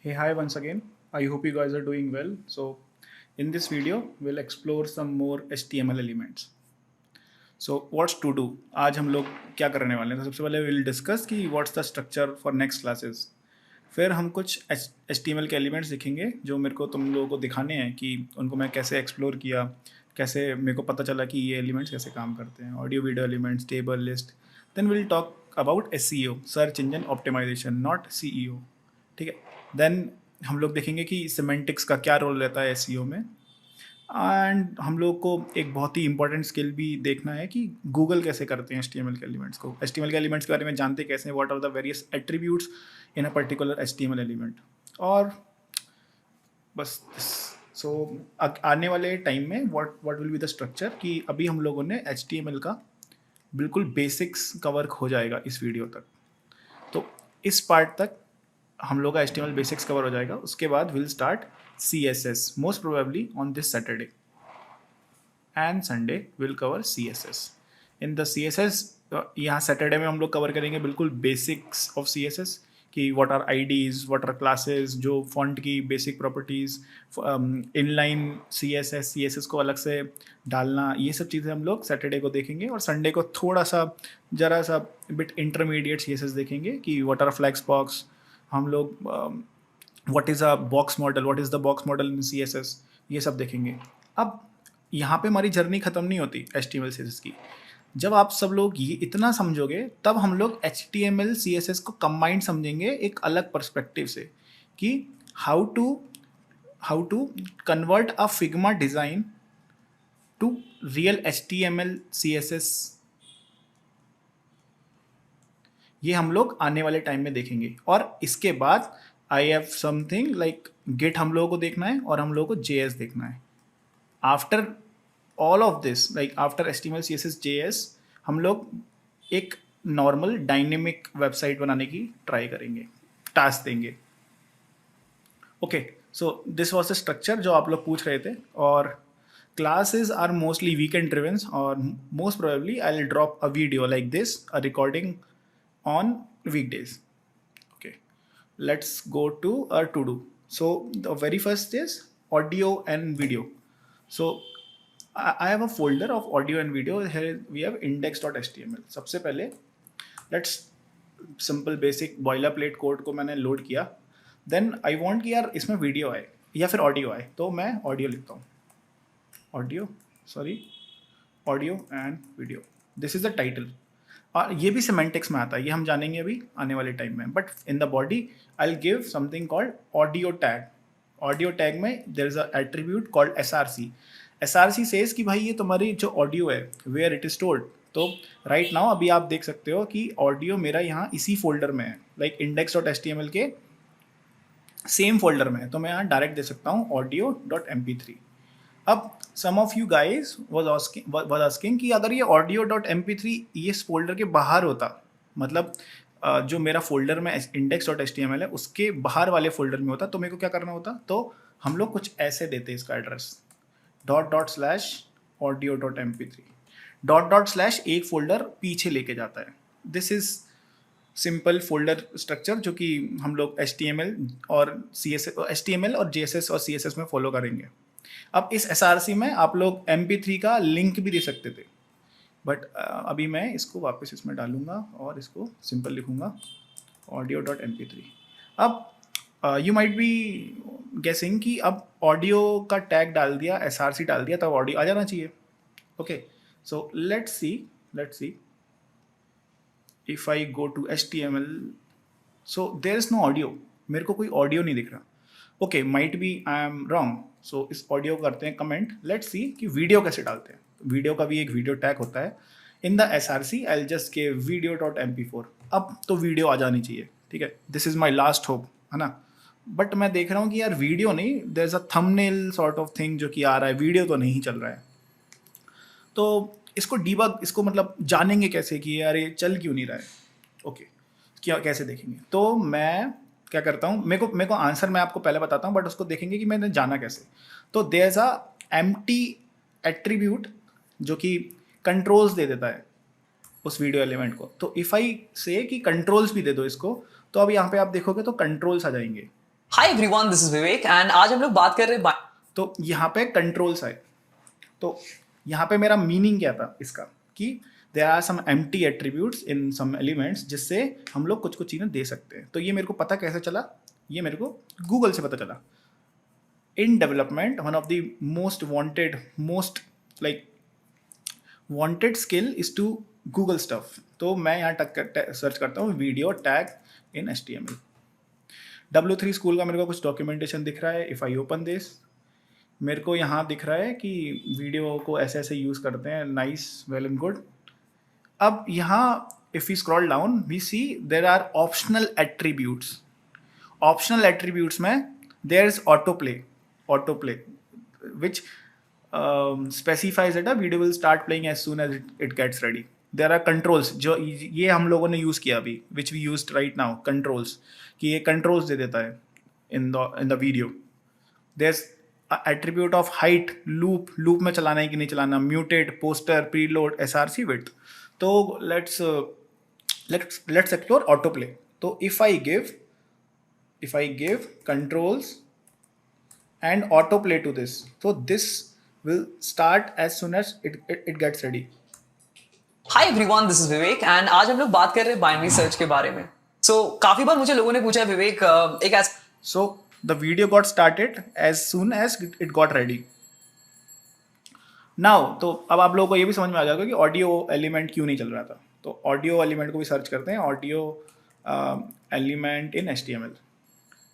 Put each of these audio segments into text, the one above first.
Hey, hi once again. I hope you guys are doing well. So, in this video, we'll explore some more HTML elements. So, what's to do? आज हम लोग क्या करने वाले हैं? तो सबसे पहले we'll discuss कि what's the structure for next classes. फिर हम कुछ HTML के एलिमेंट्स दिखेंगे जो मेरे को तुम लोगों को दिखाने हैं कि उनको मैं कैसे एक्सप्लोर किया, कैसे मेरे को पता चला कि ये एलिमेंट्स कैसे काम करते हैं, audio video elements, table list. Then will talk about SEO, search engine optimisation, not CEO. ठीक है. देन हम लोग देखेंगे कि सिमेंटिक्स का क्या रोल रहता है एसईओ में. एंड हम लोग को एक बहुत ही इंपॉर्टेंट स्किल भी देखना है कि गूगल कैसे करते हैं एचटीएमएल के एलिमेंट्स को. एचटीएमएल के एलिमेंट्स के बारे में जानते कैसे हैं, what are the various attributes in a particular HTML element. और बस सो आने वाले टाइम में what will be the structure कि अभी हम लोगों ने एचटीएमएल का बिल्कुल बेसिक्स कवर हो जाएगा इस वीडियो तक. तो इस पार्ट तक हम लोग का HTML बेसिक्स कवर हो जाएगा. उसके बाद will start CSS most probably on this Saturday and Sunday will cover CSS. In the CSS यहाँ सैटरडे में हम लोग कवर करेंगे बिल्कुल बेसिक्स ऑफ CSS कि what are IDs, what are classes, जो फॉन्ट की बेसिक प्रॉपर्टीज़, इनलाइन CSS को अलग से डालना, ये सब चीज़ें हम लोग सैटरडे को देखेंगे. और संडे को थोड़ा सा जरा सा बिट इंटरमीडिएट CSS देखेंगे कि व्हाट आर फ्लैक्स बॉक्स, हम लोग what is a box model, what is the box model in CSS, ये सब देखेंगे. अब यहाँ पे हमारी जर्नी ख़त्म नहीं होती HTML CSS की. जब आप सब लोग ये इतना समझोगे तब हम लोग HTML CSS को कंबाइंड समझेंगे एक अलग पर्सपेक्टिव से कि how to convert a Figma design to real HTML CSS. ये हम लोग आने वाले टाइम में देखेंगे. और इसके बाद I have something like git हम लोगों को देखना है और हम लोगों को JS देखना है. After all of this, like after HTML CSS JS, हम लोग एक नॉर्मल डायनेमिक वेबसाइट बनाने की ट्राई करेंगे, टास्क देंगे. Okay, so this was the structure जो आप लोग पूछ रहे थे. और classes are mostly weekend driven और most probably I will drop a video like this, a recording on weekdays. Okay, let's go to our to do. So the very first is audio and video. So I have a folder of audio and video. Here we have index.html. सबसे पहले let's simple basic boilerplate code को मैंने load किया. Then I want कि यार इसमें video आए या फिर ऑडियो आए, तो मैं ऑडियो लिखता हूँ. Audio and video, this is the title. और ये भी सिमेंटिक्स में आता है, ये हम जानेंगे अभी आने वाले टाइम में. But in the body I will give something called audio tag. Audio tag में there is a attribute called SRC. SRC says कि भाई ये तुम्हारी जो ऑडियो है वेयर इट इज स्टोर्ड. तो राइट नाउ अभी आप देख सकते हो कि ऑडियो मेरा यहाँ इसी फोल्डर में है, लाइक index.html के सेम फोल्डर में है. तो मैं यहाँ डायरेक्ट दे सकता हूँ audio.mp3. अब some of you guys was asking कि अगर ये audio.mp3 ये इस फोल्डर के बाहर होता, मतलब जो मेरा फोल्डर में index.html है उसके बाहर वाले फोल्डर में होता, तो मेरे को क्या करना होता. तो हम लोग कुछ ऐसे देते इसका एड्रेस, ./audio.mp3. ./ एक फोल्डर पीछे लेके जाता है. This is simple folder structure जो कि हम लोग HTML और JSS और CSS में फॉलो करेंगे. अब इस SRC में आप लोग MP3 का लिंक भी दे सकते थे, बट अभी मैं इसको वापस इसमें डालूंगा और इसको सिंपल लिखूंगा audio.mp3. अब यू माइट बी गेसिंग कि अब ऑडियो का टैग डाल दिया, SRC डाल दिया, तब ऑडियो आ जाना चाहिए. Okay, so let's see if I go to HTML. So there is no audio, मेरे को कोई ऑडियो नहीं दिख रहा. Okay, might be I am wrong. So इस ऑडियो करते हैं कमेंट. लेट्स सी कि वीडियो कैसे डालते हैं. वीडियो का भी एक वीडियो टैग होता है. In the SRC I will just give video.mp4. अब तो वीडियो आ जानी चाहिए. ठीक है, this is my last hope, है ना. बट मैं देख रहा हूँ कि यार वीडियो नहीं, there is a thumbnail sort of thing जो कि आ रहा है, वीडियो तो नहीं चल रहा है. तो इसको डीबग, इसको मतलब जानेंगे कैसे कि यार ये चल क्यों नहीं रहा है. ओके, क्या कैसे देखेंगे. तो मैं क्या करता हूँ, मेरे को आंसर मैं आपको पहले बताता हूँ, बट उसको देखेंगे कि मैंने जाना कैसे. तो there is a empty attribute जो कि कंट्रोल्स दे देता है उस वीडियो एलिमेंट को. तो इफ आई से कि कंट्रोल्स भी दे दो इसको, तो अब यहाँ पे आप देखोगे तो कंट्रोल्स आ जाएंगे. हाय everyone, this is Vivek and आज हम लोग बात कर रहे हैं तो यहाँ पे कंट्रोल्स आए। तो यहाँ पे मेरा मीनिंग क्या था इसका कि there are some empty attributes in some elements जिससे हम लोग कुछ कुछ चीज़ें दे सकते हैं। तो ये मेरे को पता कैसे चला? ये मेरे को गूगल से पता चला। In development one of the most wanted most like wanted skill is to Google stuff. तो मैं यहाँ सर्च करता हूँ video tag in HTML। W3 school का मेरे को कुछ डॉक्यूमेंटेशन दिख रहा है। इफ़ आई ओपन दिस, मेरे को यहाँ दिख रहा है कि वीडियो को ऐसे ऐसे यूज़ करते हैं। Nice, well and good. अब यहाँ if we scroll down we see there are optional attributes. Optional attributes में there is autoplay which specifies that a video will start playing as soon as it gets ready. There are controls जो ये हम लोगों ने use किया अभी, which we used right now, controls, कि ये controls दे देता है in the video. There's attribute of height, loop में चलाना है कि नहीं चलाना, muted, poster, preload, src width. तो let's explore autoplay. तो if I give controls and autoplay to this, so this will start as soon as it gets ready. Hi everyone, this is Vivek and आज हम लोग बात कर रहे हैं binary search के बारे में। काफी बार मुझे लोगों ने पूछा है विवेक, एक ऐसा So the video got started as soon as it got ready. Now तो अब आप लोगों को ये भी समझ में आ जाएगा कि ऑडियो एलिमेंट क्यों नहीं चल रहा था। तो ऑडियो एलिमेंट को भी सर्च करते हैं, ऑडियो एलिमेंट इन HTML।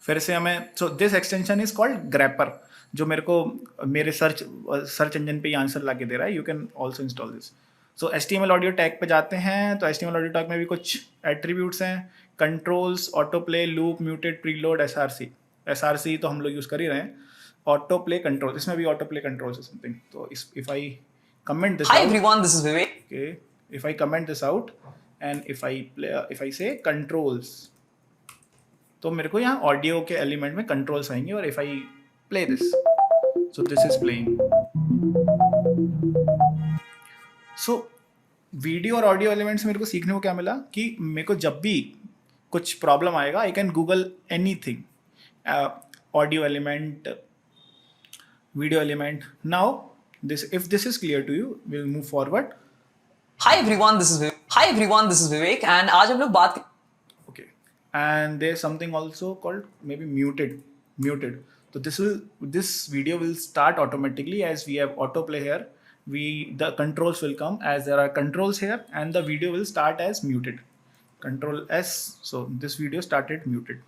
फिर से हमें दिस एक्सटेंशन इज कॉल्ड ग्रैपर, जो मेरे को मेरे सर्च इंजन पे ही आंसर ला के दे रहा है। You can also install this. So HTML audio tag पे जाते हैं। तो HTML ऑडियो टैग में भी कुछ एट्रीब्यूट्स हैं, controls, auto play, loop, muted, preload, SRC तो हम लोग यूज़ कर ही रहे हैं। ऑटो प्ले कंट्रोल, इसमें भी ऑटो प्ले कंट्रोल्स है समथिंग। तो if I comment this hi out, everyone, this is Vivek. okay, if I comment this out and if I say controls, तो मेरे को यहाँ ऑडियो के एलिमेंट में कंट्रोल्स आएंगे। और if I play this, so this is playing. So video और audio elements मेरे को सीखने को क्या मिला कि मेरे को जब भी कुछ प्रॉब्लम आएगा I can Google anything, audio element, video element. Now this, if this is clear to you, will move forward. Hi everyone, this is Vivek and आज हम लोग बात Okay, and there's something also called maybe muted. So this video will start automatically as we have autoplay here. The controls will come as there are controls here, and the video will start as muted. Control S. So this video started muted.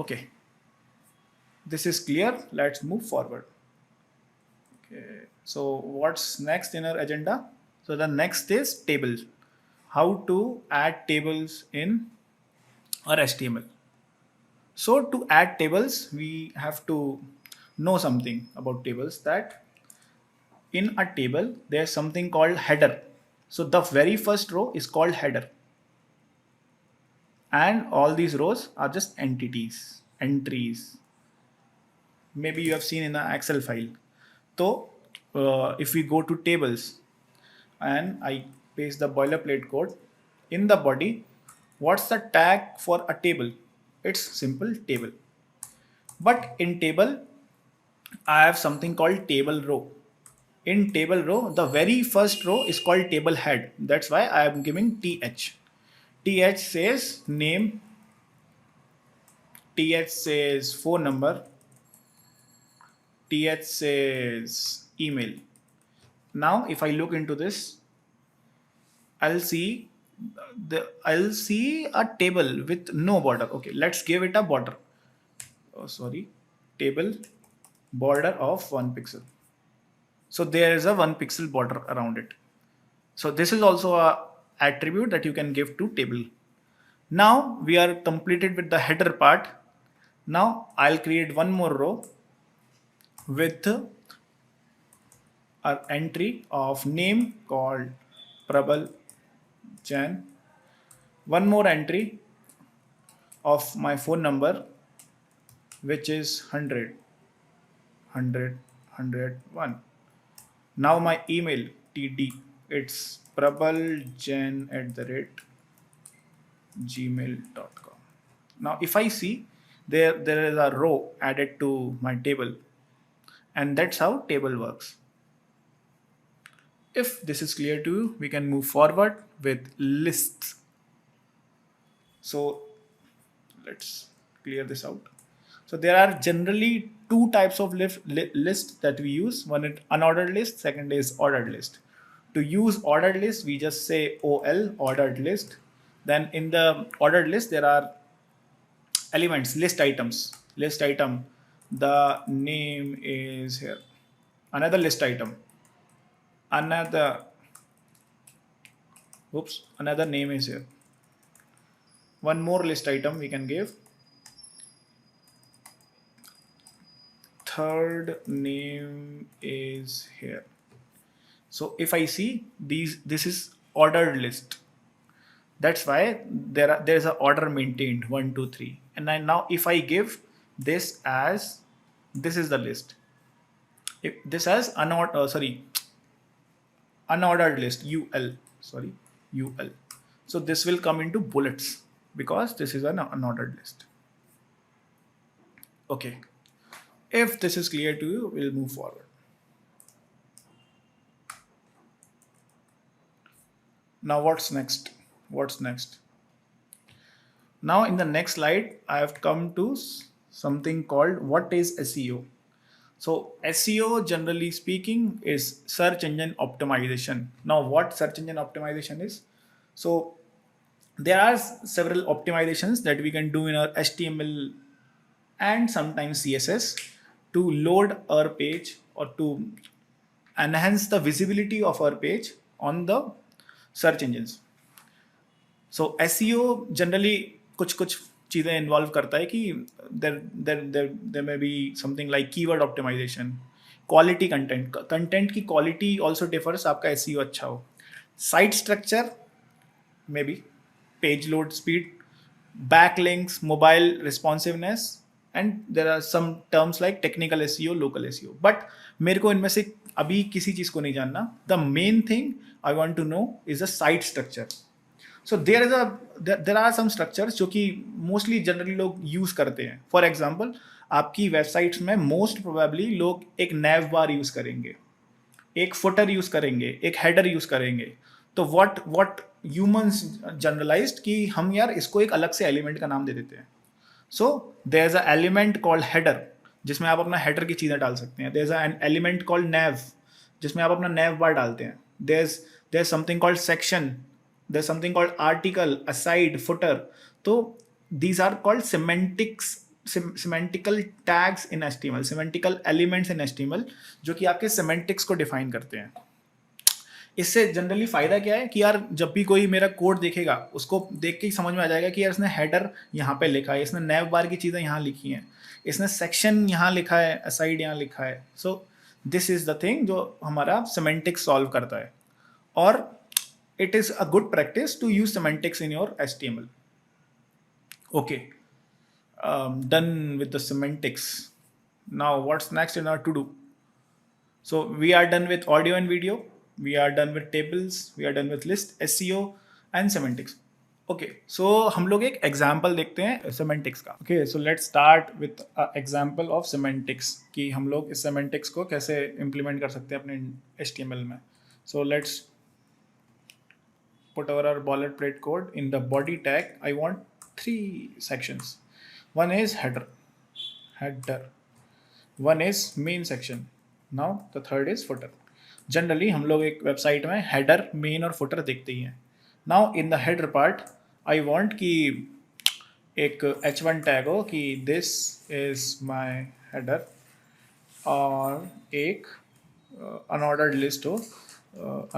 Okay, this is clear. Let's move forward. Okay, so what's next in our agenda? So the next is tables. How to add tables in our HTML. So to add tables, we have to know something about tables, that in a table there's something called header. So the very first row is called header, and all these rows are just entries. Maybe you have seen in the Excel file. So if we go to tables and I paste the boilerplate code in the body, what's the tag for a table? It's simple table. But in table I have something called table row. In table row, the very first row is called table head. That's why I am giving th says name, th says phone number, th says email. Now if I look into this, I'll see a table with no border. Okay, let's give it a border. Table border of 1 pixel. So there is a 1 pixel border around it. So this is also a attribute that you can give to table. Now we are completed with the header part. Now I'll create one more row with an entry of name called Prabal Jan, one more entry of my phone number, which is 100 Now my email td, it's prabaljan@gmail.com. Now if I see, there is a row added to my table, and that's how table works. If this is clear to you, we can move forward with lists. So let's clear this out. So there are generally two types of list that we use. One is unordered list, second is ordered list. To use ordered list, we just say OL, ordered list. Then in the ordered list, there are elements, list items. List item, the name is here. Another list item. Another name is here. One more list item we can give. Third name is here. So if I see this is ordered list. That's why there is an order maintained 1, 2, 3. And now if I give this as, this is the list. If this as unordered list, UL. So this will come into bullets because this is an unordered list. Okay. If this is clear to you, we'll move forward. Now what's next? Now in the next slide, I have come to something called what is SEO. So SEO, generally speaking, is search engine optimization. Now what search engine optimization is? So there are several optimizations that we can do in our HTML and sometimes CSS to load our page or to enhance the visibility of our page on the search engines. So SEO generally कुछ चीजें involve करता है कि there may be something like keyword optimization, quality content की quality also differs आपका SEO अच्छा हो, site structure, maybe page load speed, backlinks, mobile responsiveness, and there are some terms like technical SEO, local SEO. But मेरे को इनमें से अभी किसी चीज को नहीं जानना. The main thing I want to know is the site structure. So there are some structures जो कि मोस्टली जनरली लोग यूज करते हैं. फॉर एग्जाम्पल आपकी वेबसाइट्स में मोस्ट प्रोबेबली लोग एक नैव बार यूज करेंगे, एक फुटर यूज करेंगे, एक हेडर यूज करेंगे. तो व्हाट ह्यूमंस जनरलाइज्ड कि हम यार इसको एक अलग से एलिमेंट का नाम दे देते हैं. So there is a element called header जिसमें आप अपना हेडर की चीज़ें डाल सकते हैं. There is an element called nav जिसमें आप अपना नैव बार डालते हैं. There is something called section, there's something called article, aside, footer. So these are called semantical tags in HTML, semantical elements in HTML जो कि आपके semantics को define करते हैं. इससे जनरली फायदा क्या है कि यार जब भी कोई मेरा कोड देखेगा उसको देख के ही समझ में आ जाएगा कि यार इसने हेडर यहाँ पे लिखा है, इसने नैव बार की चीज़ें यहाँ लिखी हैं, इसने सेक्शन यहाँ लिखा है, असाइड यहाँ लिखा है. सो दिस इज द थिंग जो हमारा semantics सॉल्व करता है. और it is a good practice to use semantics in your HTML. Okay, done with the semantics. Now what's next in our to do? So we are done with audio and video, we are done with tables, we are done with list, SEO and semantics. Okay, so हम लोग एक example देखते हैं semantics का. Okay, so let's start with a example of semantics कि हम लोग इस semantics को कैसे implement कर सकते हैं अपने HTML में. So let's put our boilerplate code. In the body tag, I want 3 sections. One is header. One is main section. Now the third is footer. Generally हम लोग एक वेबसाइट में header, main और footer देखते ही हैं. Now in the header part, I want कि एक h1 tag हो कि this is my header और एक unordered list हो.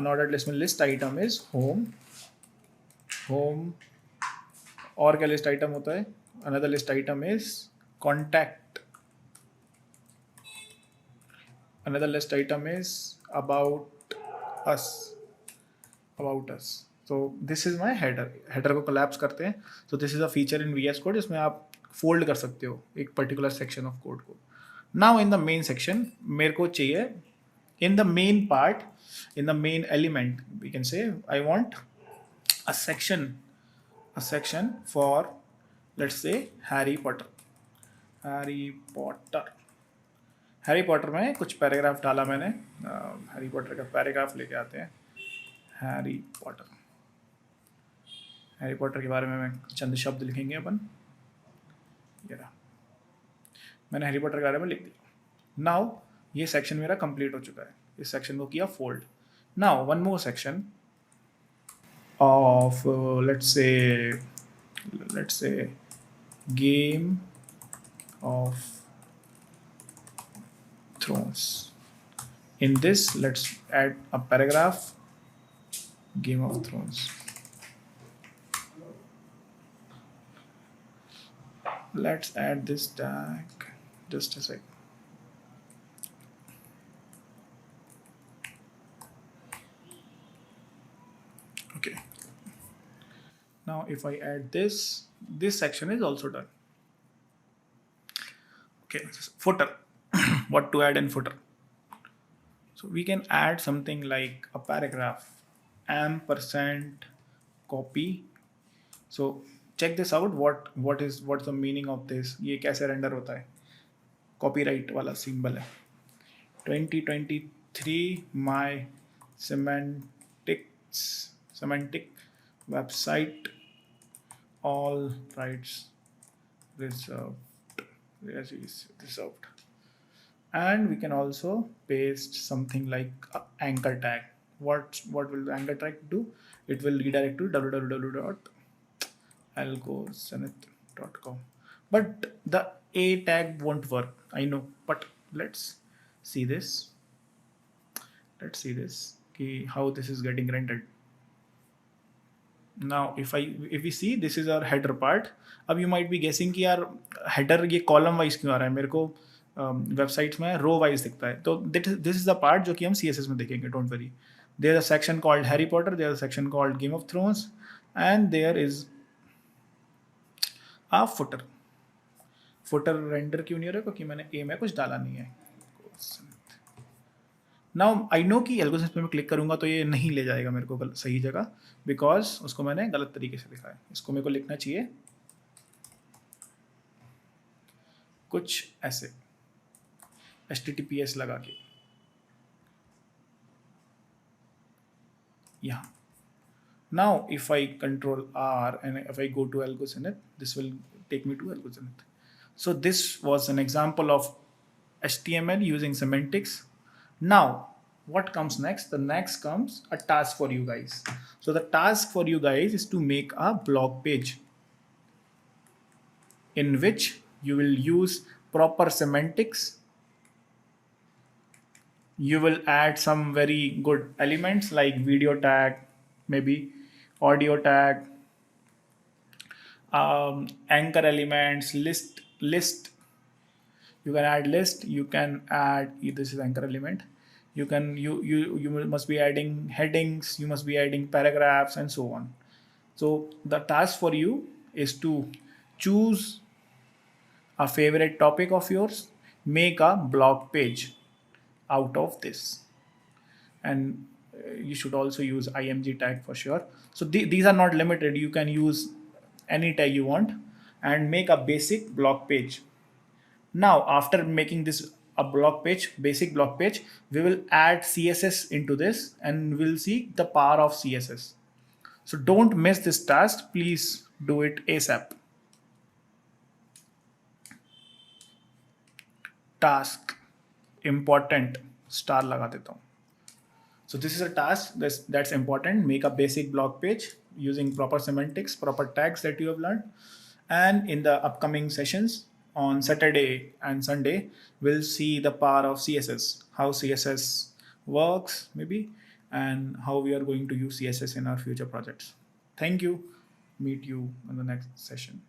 Unordered list में list item is home और क्या लिस्ट आइटम होता है? Another list item is contact, another list item is about us. So this is my header को कोलैप्स करते हैं. So this is a feature in VS code जिसमें आप fold कर सकते हो एक पर्टिकुलर सेक्शन ऑफ कोड को. Now in the main section मेरे को चाहिए in the main part, in the main element we can say I want a section for, let's say, Harry Potter. Harry Potter. Harry Potter में कुछ paragraph डाला मैंने। Harry Potter का paragraph लेके आते हैं। हैरी पॉटर, हैरी पॉटर के बारे में मैं चंद शब्द लिखेंगे अपन। ये रहा, मैंने हैरी पॉटर के बारे में लिख दिया। नाउ ये सेक्शन मेरा कंप्लीट हो चुका है। इस सेक्शन को किया fold. Now one more section of let's say game of thrones. In this, let's add a paragraph. Game of Thrones. Let's add this tag. Just a sec. Okay. Now, if I add this section is also done. Okay, footer. What to add in footer? So we can add something like a paragraph, ampersand copy. So check this out. What's the meaning of this? ये कैसे render होता है? Copyright वाला symbol है. 2023 my semantic website, all rights reserved. Yes, is reserved. And we can also paste something like a anchor tag. What will the anchor tag do? It will redirect to www.algosenith.com. But the a tag won't work, I know, but let's see this how this is getting rendered. Now if we see, this is our header part. अब you might be guessing कि यार header ये column wise क्यों आ रहा है, मेरे को websites में रो वाइज दिखता है। तो दिस इज द पार्ट जो कि हम CSS में देखेंगे, don't worry. There is a section called Harry Potter, there is a section called Game of Thrones, and there is a footer. Footer render क्यों नहीं हो रहा, क्योंकि मैंने ए में कुछ डाला नहीं है। नाउ आई नो कि एल्गोरिथम पे मैं क्लिक करूंगा तो ये नहीं ले जाएगा मेरे को सही जगह, बिकॉज उसको मैंने गलत तरीके से लिखा है। इसको मेरे को लिखना चाहिए कुछ ऐसे, HTTPS लगा के यहाँ। Now if I control R and if I go to AlgoSenith, this will take me to AlgoSenith. So this was an example of HTML using semantics. Now what comes next? The next comes a task for you guys. So the task for you guys is to make a blog page in which you will use proper semantics. You will add some very good elements like video tag, maybe audio tag, anchor elements, list. You can add list. You can add, this is anchor element. You must be adding headings. You must be adding paragraphs and so on. So the task for you is to choose a favorite topic of yours, make a blog page out of this, and you should also use img tag for sure. So these are not limited, you can use any tag you want and make a basic blog page. Now after making this a basic blog page, we will add CSS into this and we'll see the power of CSS. So don't miss this task, please do it ASAP. Task important star लगा देता हूँ. So this is a task that's important. Make a basic blog page using proper semantics, proper tags that you have learned. And in the upcoming sessions on Saturday and Sunday, we'll see the power of CSS, how CSS works maybe, and how we are going to use CSS in our future projects. Thank you. Meet you in the next session.